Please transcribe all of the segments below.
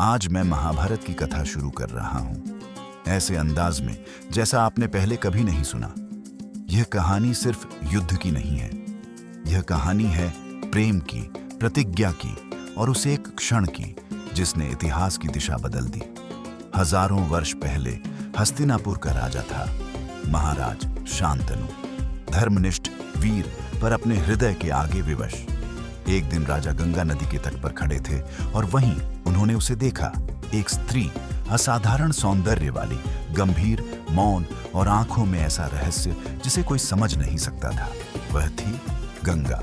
आज मैं महाभारत की कथा शुरू कर रहा हूं, ऐसे अंदाज में जैसा आपने पहले कभी नहीं सुना। यह कहानी सिर्फ युद्ध की नहीं है, यह कहानी है प्रेम की, प्रतिज्ञा की और उस एक क्षण की जिसने इतिहास की दिशा बदल दी। हजारों वर्ष पहले हस्तिनापुर का राजा था महाराज शांतनु, धर्मनिष्ठ वीर पर अपने हृदय के आगे विवश। एक दिन राजा गंगा नदी के तट पर खड़े थे और वहीं उन्होंने उसे देखा। एक स्त्री, असाधारण सौंदर्य वाली, गंभीर, मौन और आंखों में ऐसा रहस्य जिसे कोई समझ नहीं सकता था। वह थी गंगा।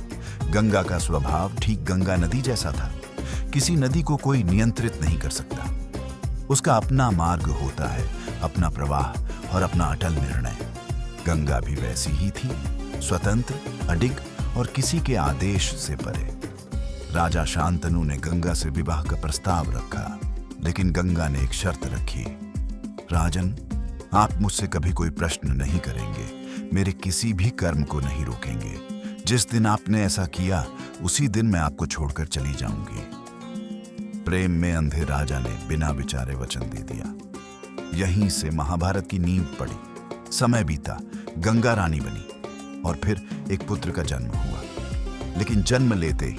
गंगा का स्वभाव ठीक गंगा नदी जैसा था। किसी नदी को कोई नियंत्रित नहीं कर सकता। उसका अपना मार्ग होता है, अपना प्रवाह और अपना अटल निर्णय। गंगा भी वैसी ही थी, स्वतंत्र, अडिग और किसी के आदेश से परे। राजा शांतनु ने गंगा से विवाह का प्रस्ताव रखा, लेकिन गंगा ने एक शर्त रखी। राजन, आप मुझसे कभी कोई प्रश्न नहीं करेंगे, मेरे किसी भी कर्म को नहीं रोकेंगे। जिस दिन आपने ऐसा किया उसी दिन मैं आपको छोड़कर चली जाऊंगी। प्रेम में अंधे राजा ने बिना विचारे वचन दे दिया। यहीं से महाभारत की नींव पड़ी। समय बीता, गंगा रानी बनी और फिर एक पुत्र का जन्म हुआ। लेकिन जन्म लेते ही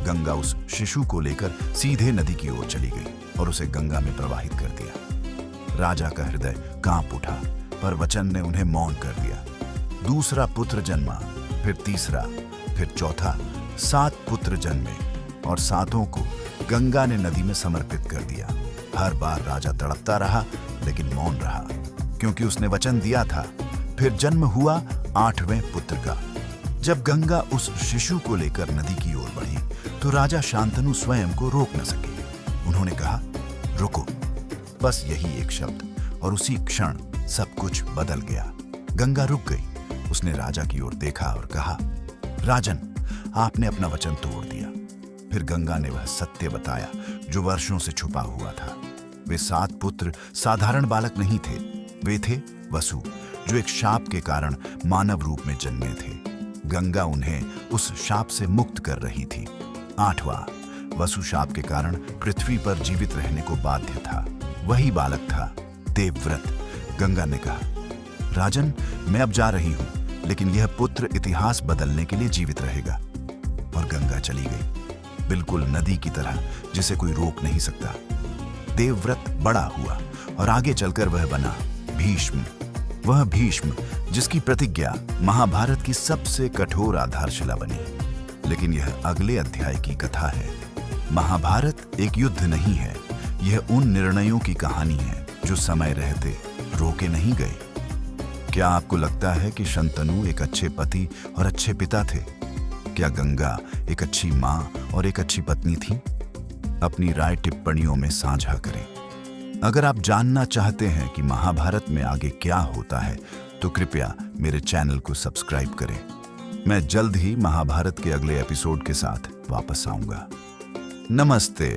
गंगा उस शिशु को लेकर सीधे नदी की ओर चली गई और उसे गंगा में प्रवाहित कर दिया। राजा का हृदय कांप उठा, पर वचन ने उन्हें मौन कर दिया। दूसरा पुत्र जन्मा, फिर तीसरा, फिर चौथा। 7 पुत्र जन्मे और 7 को गंगा ने नदी में समर्पित कर दिया। हर बार राजा तड़पता रहा, लेकिन मौन रहा, क्योंकि उसने वचन दिया था। फिर जन्म हुआ 8वें पुत्र का। जब गंगा उस शिशु को लेकर नदी की ओर बढ़ी तो राजा शांतनु स्वयं को रोक न सके। उन्होंने कहा, रुको। बस यही एक शब्द और उसी क्षण सब कुछ बदल गया। गंगा रुक गई। उसने राजा की ओर देखा और कहा, राजन, आपने अपना वचन तोड़ दिया। फिर गंगा ने वह सत्य बताया जो वर्षों से छुपा हुआ था। वे 7 पुत्र साधारण बालक नहीं थे। वे थे वसु, जो एक शाप के कारण मानव रूप में जन्मे थे। गंगा उन्हें उस शाप से मुक्त कर रही थी। 8वां, वसु शाप के कारण पृथ्वी पर जीवित रहने को बाध्य था। वही बालक था देवव्रत। गंगा ने कहा, राजन, मैं अब जा रही हूं, लेकिन यह पुत्र इतिहास बदलने के लिए जीवित रहेगा। और गंगा चली गई, बिल्कुल नदी की तरह जिसे कोई रोक नहीं सकता। देवव्रत बड़ा हुआ और आगे चलकर वह बना भीष्म। वह भीष्म जिसकी प्रतिज्ञा महाभारत की सबसे कठोर आधारशिला बनी। लेकिन यह अगले अध्याय की कथा है। महाभारत एक युद्ध नहीं है, यह उन निर्णयों की कहानी है जो समय रहते रोके नहीं गए। क्या आपको लगता है कि शांतनु एक अच्छे पति और अच्छे पिता थे? क्या गंगा एक अच्छी मां और एक अच्छी पत्नी थी? अपनी राय टिप्पणियों में साझा करें। अगर आप जानना चाहते हैं कि महाभारत में आगे क्या होता है तो कृपया मेरे चैनल को सब्सक्राइब करें। मैं जल्द ही महाभारत के अगले एपिसोड के साथ वापस आऊंगा। नमस्ते।